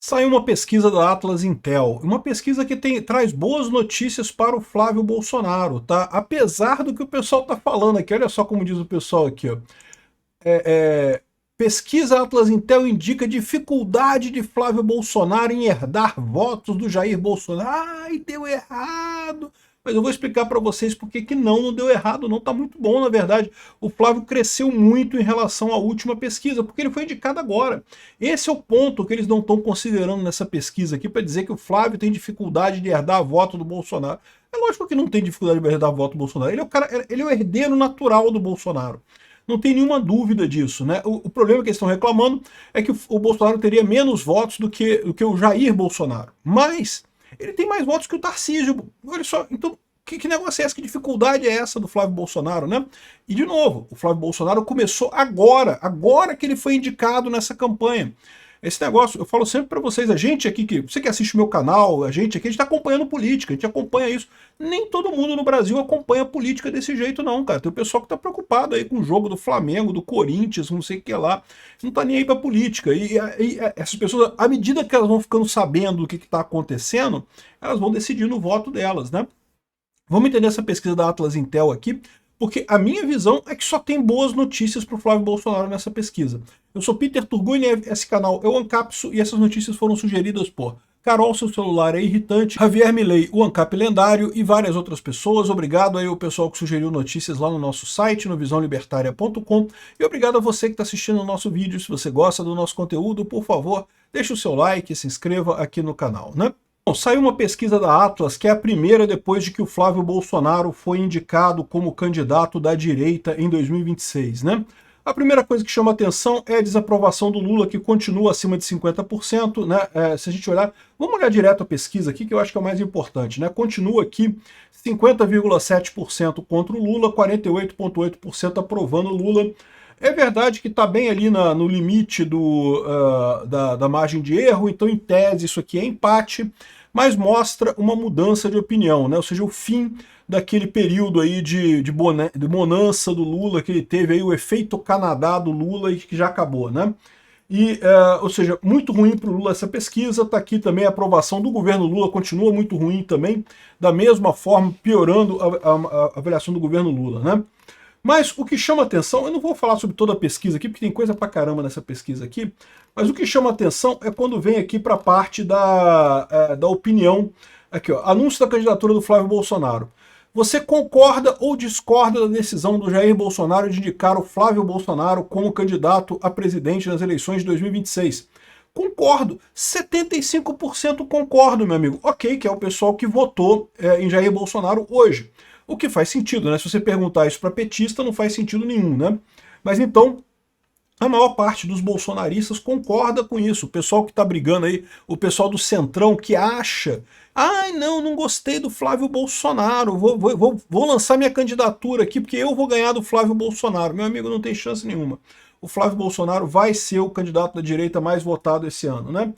Saiu uma pesquisa da Atlas Intel, uma pesquisa que traz boas notícias para o Flávio Bolsonaro, tá? Apesar do que o pessoal tá falando aqui, olha só como diz o pessoal aqui, ó. Pesquisa Atlas Intel indica dificuldade de Flávio Bolsonaro em herdar votos do Jair Bolsonaro. Ai, deu errado! Mas eu vou explicar para vocês por que não deu errado, não. Tá muito bom, na verdade. O Flávio cresceu muito em relação à última pesquisa, porque ele foi indicado agora. Esse é o ponto que eles não estão considerando nessa pesquisa aqui, para dizer que o Flávio tem dificuldade de herdar voto do Bolsonaro. É lógico que não tem dificuldade de herdar voto do Bolsonaro. Ele é o herdeiro natural do Bolsonaro. Não tem nenhuma dúvida disso, né? O problema que eles estão reclamando é que o Bolsonaro teria menos votos do que o Jair Bolsonaro. Mas ele tem mais votos que o Tarcísio. Olha só, então que negócio é esse? Que dificuldade é essa do Flávio Bolsonaro, né? E de novo, o Flávio Bolsonaro começou agora que ele foi indicado nessa campanha. Esse negócio, eu falo sempre para vocês, a gente aqui, você que assiste o meu canal, a gente está acompanhando política, a gente acompanha isso. Nem todo mundo no Brasil acompanha política desse jeito não, cara. Tem o pessoal que tá preocupado aí com o jogo do Flamengo, do Corinthians, não sei o que lá. Não tá nem aí pra política. E essas pessoas, à medida que elas vão ficando sabendo do que tá acontecendo, elas vão decidindo o voto delas, né? Vamos entender essa pesquisa da Atlas Intel aqui, porque a minha visão é que só tem boas notícias para o Flávio Bolsonaro nessa pesquisa. Eu sou Peter Turgoni, esse canal é o Ancapso, e essas notícias foram sugeridas por Carol, seu celular é irritante, Javier Milei, o Ancap lendário e várias outras pessoas. Obrigado aí ao pessoal que sugeriu notícias lá no nosso site, no visãolibertaria.com, e obrigado a você que está assistindo o nosso vídeo. Se você gosta do nosso conteúdo, por favor, deixe o seu like e se inscreva aqui no canal, né? Bom, saiu uma pesquisa da Atlas, que é a primeira depois de que o Flávio Bolsonaro foi indicado como candidato da direita em 2026, né? A primeira coisa que chama atenção é a desaprovação do Lula, que continua acima de 50%, né? Se a gente olhar, vamos olhar direto a pesquisa aqui, que eu acho que é o mais importante, né? Continua aqui 50,7% contra o Lula, 48,8% aprovando o Lula. É verdade que está bem ali no limite da margem de erro, então em tese isso aqui é empate, mas mostra uma mudança de opinião, né? Ou seja, o fim daquele período aí de bonança do Lula, que ele teve aí o efeito Canadá do Lula e que já acabou, né? Ou seja, muito ruim para o Lula essa pesquisa. Está aqui também a aprovação do governo Lula, continua muito ruim também, da mesma forma, piorando a avaliação do governo Lula, né? Mas o que chama atenção, eu não vou falar sobre toda a pesquisa aqui, porque tem coisa pra caramba nessa pesquisa aqui, mas o que chama atenção é quando vem aqui para a parte da opinião. Aqui, ó, anúncio da candidatura do Flávio Bolsonaro. Você concorda ou discorda da decisão do Jair Bolsonaro de indicar o Flávio Bolsonaro como candidato a presidente nas eleições de 2026? Concordo, 75% concordo, meu amigo. Ok, que é o pessoal que votou em Jair Bolsonaro hoje. O que faz sentido, né? Se você perguntar isso para petista, não faz sentido nenhum, né? Mas então, a maior parte dos bolsonaristas concorda com isso. O pessoal que está brigando aí, o pessoal do Centrão que acha, ai não gostei do Flávio Bolsonaro, vou lançar minha candidatura aqui porque eu vou ganhar do Flávio Bolsonaro. Meu amigo, não tem chance nenhuma. O Flávio Bolsonaro vai ser o candidato da direita mais votado esse ano, né?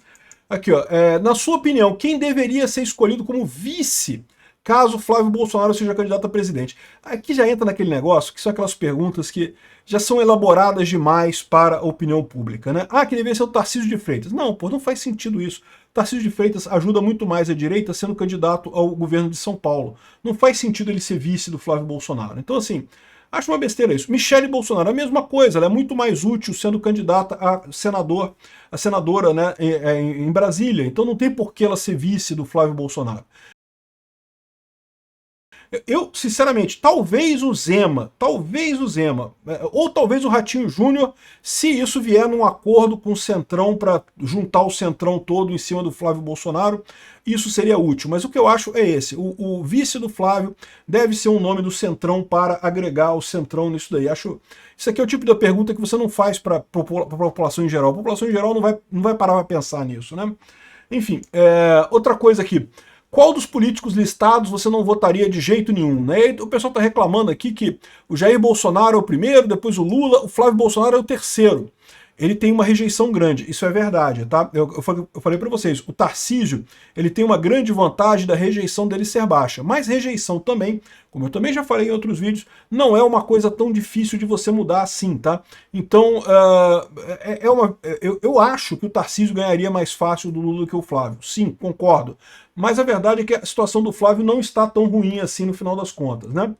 Aqui, ó, na sua opinião, quem deveria ser escolhido como vice caso Flávio Bolsonaro seja candidato a presidente? Aqui já entra naquele negócio, que são aquelas perguntas que já são elaboradas demais para a opinião pública, né? Ah, que deveria ser o Tarcísio de Freitas. Não, pô, não faz sentido isso. Tarcísio de Freitas ajuda muito mais a direita sendo candidato ao governo de São Paulo. Não faz sentido ele ser vice do Flávio Bolsonaro. Então, assim, acho uma besteira isso. Michele Bolsonaro, a mesma coisa, ela é muito mais útil sendo candidata a senadora, né, em Brasília. Então não tem por que ela ser vice do Flávio Bolsonaro. Eu, sinceramente, talvez o Zema, ou talvez o Ratinho Júnior, se isso vier num acordo com o Centrão para juntar o Centrão todo em cima do Flávio Bolsonaro, isso seria útil. Mas o que eu acho é esse, o vice do Flávio deve ser um nome do Centrão para agregar o Centrão nisso daí. Isso aqui é o tipo de pergunta que você não faz para a população em geral. A população em geral não vai parar para pensar nisso, né? Enfim, outra coisa aqui. Qual dos políticos listados você não votaria de jeito nenhum? Né? O pessoal está reclamando aqui que o Jair Bolsonaro é o primeiro, depois o Lula, o Flávio Bolsonaro é o terceiro. ele tem uma rejeição grande, isso é verdade, tá? Eu falei para vocês, o Tarcísio, ele tem uma grande vantagem da rejeição dele ser baixa, mas rejeição também, como eu também já falei em outros vídeos, não é uma coisa tão difícil de você mudar assim, tá? Então, eu acho que o Tarcísio ganharia mais fácil do Lula que o Flávio, sim, concordo, mas a verdade é que a situação do Flávio não está tão ruim assim no final das contas, né?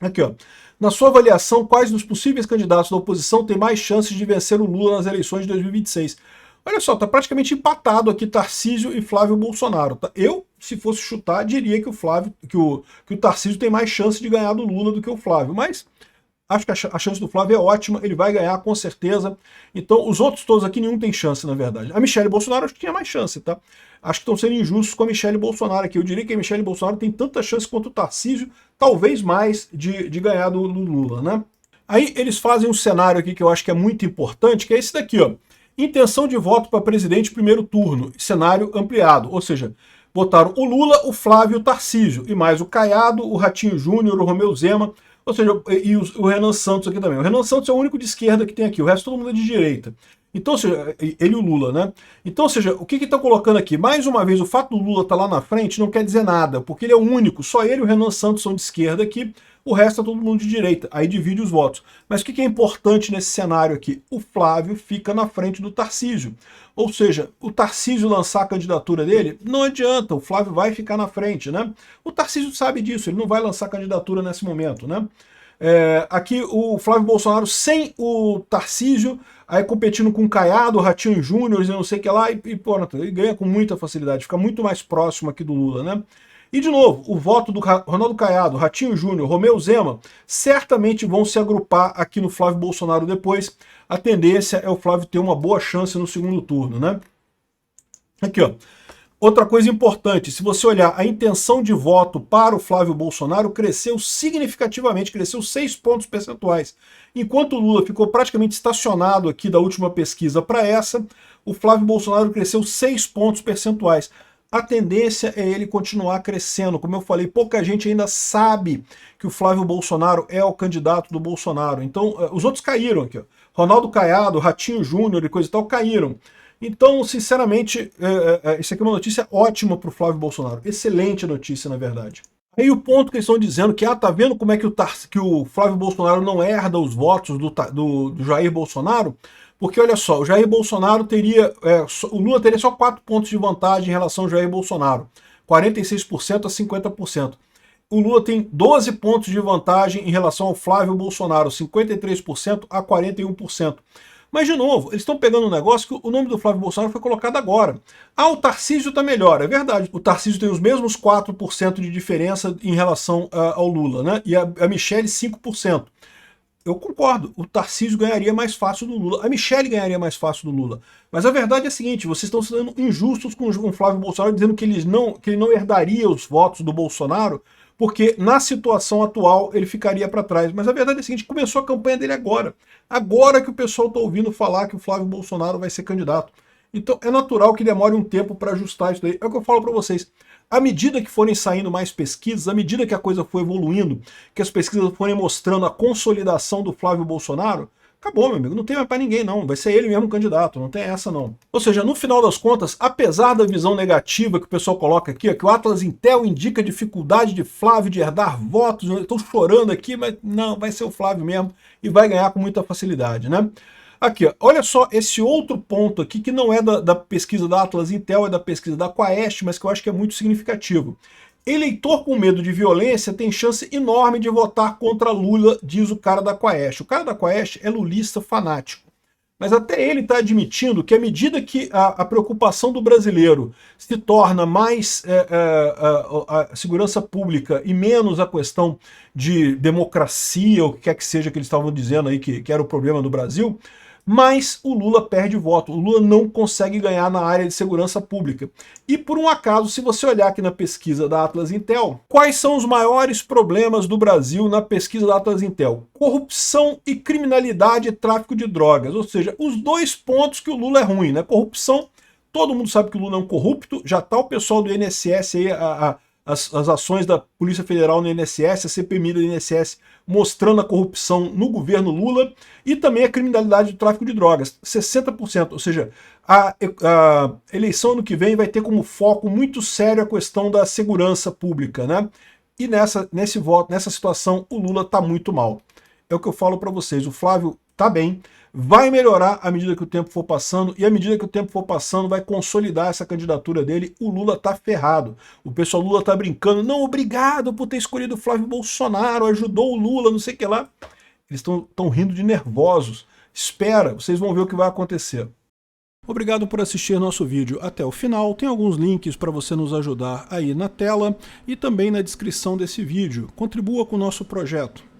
Aqui, ó. Na sua avaliação, quais dos possíveis candidatos da oposição têm mais chances de vencer o Lula nas eleições de 2026? Olha só, tá praticamente empatado aqui Tarcísio e Flávio Bolsonaro. Tá? Eu, se fosse chutar, diria que o Tarcísio tem mais chance de ganhar do Lula do que o Flávio, mas acho que a chance do Flávio é ótima, ele vai ganhar com certeza. Então, os outros todos aqui, nenhum tem chance, na verdade. A Michelle Bolsonaro acho que tinha mais chance, tá? Acho que estão sendo injustos com a Michelle Bolsonaro aqui. Eu diria que a Michelle Bolsonaro tem tanta chance quanto o Tarcísio, talvez mais, de ganhar do Lula, né? Aí eles fazem um cenário aqui que eu acho que é muito importante, que é esse daqui, ó. Intenção de voto para presidente primeiro turno, cenário ampliado, ou seja, botaram o Lula, o Flávio e o Tarcísio, e mais o Caiado, o Ratinho Júnior, o Romeu Zema, ou seja, e o Renan Santos aqui também. O Renan Santos é o único de esquerda que tem aqui, o resto todo mundo é de direita. Então, ou seja, ele e o Lula, né? Então, ou seja, o que estão colocando aqui? Mais uma vez, o fato do Lula estar lá na frente não quer dizer nada, porque ele é o único, só ele e o Renan Santos são de esquerda aqui, o resto é todo mundo de direita, aí divide os votos. Mas o que é importante nesse cenário aqui? O Flávio fica na frente do Tarcísio. Ou seja, o Tarcísio lançar a candidatura dele, não adianta, o Flávio vai ficar na frente, né? O Tarcísio sabe disso, ele não vai lançar candidatura nesse momento, né? Aqui o Flávio Bolsonaro sem o Tarcísio, aí competindo com o Caiado, o Ratinho Júnior e não sei o que lá, ele ganha com muita facilidade, fica muito mais próximo aqui do Lula, né? E de novo, o voto do Ronaldo Caiado, Ratinho Júnior, Romeu Zema, certamente vão se agrupar aqui no Flávio Bolsonaro depois. A tendência é o Flávio ter uma boa chance no segundo turno, né? Aqui, ó. Outra coisa importante, se você olhar a intenção de voto para o Flávio Bolsonaro cresceu significativamente, cresceu 6 pontos percentuais. Enquanto o Lula ficou praticamente estacionado aqui da última pesquisa para essa, o Flávio Bolsonaro cresceu 6 pontos percentuais. A tendência é ele continuar crescendo. Como eu falei, pouca gente ainda sabe que o Flávio Bolsonaro é o candidato do Bolsonaro. Então, os outros caíram aqui, ó. Ronaldo Caiado, Ratinho Júnior e coisa e tal caíram. Então, sinceramente, isso aqui é uma notícia ótima para o Flávio Bolsonaro. Excelente notícia, na verdade. Aí o ponto que eles estão dizendo que, tá vendo como é que o Flávio Bolsonaro não herda os votos do Jair Bolsonaro? Porque, olha só, o Jair Bolsonaro teria, o Lula teria só 4 pontos de vantagem em relação ao Jair Bolsonaro. 46% a 50%. O Lula tem 12 pontos de vantagem em relação ao Flávio Bolsonaro, 53% a 41%. Mas, de novo, eles estão pegando um negócio que o nome do Flávio Bolsonaro foi colocado agora. Ah, o Tarcísio está melhor, é verdade. O Tarcísio tem os mesmos 4% de diferença em relação ao Lula, né? E a Michelle 5%. Eu concordo, o Tarcísio ganharia mais fácil do Lula, a Michelle ganharia mais fácil do Lula. Mas a verdade é a seguinte, vocês estão sendo injustos com o Flávio Bolsonaro, dizendo que ele não herdaria os votos do Bolsonaro, porque na situação atual ele ficaria para trás. Mas a verdade é a seguinte, começou a campanha dele agora. Agora que o pessoal está ouvindo falar que o Flávio Bolsonaro vai ser candidato. Então é natural que demore um tempo para ajustar isso daí. É o que eu falo para vocês. À medida que forem saindo mais pesquisas, à medida que a coisa for evoluindo, que as pesquisas forem mostrando a consolidação do Flávio Bolsonaro, acabou, meu amigo, não tem mais para ninguém não, vai ser ele mesmo candidato, não tem essa não. Ou seja, no final das contas, apesar da visão negativa que o pessoal coloca aqui, que o Atlas Intel indica dificuldade de Flávio de herdar votos, estão chorando aqui, mas não, vai ser o Flávio mesmo e vai ganhar com muita facilidade, né? Aqui, ó, olha só esse outro ponto aqui, que não é da pesquisa da Atlas Intel, é da pesquisa da Quaest, mas que eu acho que é muito significativo. Eleitor com medo de violência tem chance enorme de votar contra Lula, diz o cara da Quaest. O cara da Quaest é lulista fanático. Mas até ele está admitindo que à medida que a preocupação do brasileiro se torna mais a segurança pública e menos a questão de democracia, ou o que quer que seja que eles estavam dizendo aí que era o problema do Brasil, mas o Lula perde voto. O Lula não consegue ganhar na área de segurança pública. E por um acaso, se você olhar aqui na pesquisa da Atlas Intel, quais são os maiores problemas do Brasil na pesquisa da Atlas Intel? Corrupção e criminalidade e tráfico de drogas. Ou seja, os dois pontos que o Lula é ruim, né? Corrupção, todo mundo sabe que o Lula é um corrupto, já está o pessoal do INSS aí as ações da Polícia Federal no INSS, a CPMI do INSS mostrando a corrupção no governo Lula, e também a criminalidade do tráfico de drogas, 60%, ou seja, a eleição ano que vem vai ter como foco muito sério a questão da segurança pública, né? E nesse voto, nessa situação, o Lula está muito mal. É o que eu falo para vocês, o Flávio está bem, vai melhorar à medida que o tempo for passando, e à medida que o tempo for passando vai consolidar essa candidatura dele. O Lula tá ferrado. O pessoal Lula tá brincando, não, obrigado por ter escolhido o Flávio Bolsonaro, ajudou o Lula, não sei o que lá. Eles estão rindo de nervosos. Espera, vocês vão ver o que vai acontecer. Obrigado por assistir nosso vídeo até o final. Tem alguns links para você nos ajudar aí na tela e também na descrição desse vídeo. Contribua com o nosso projeto.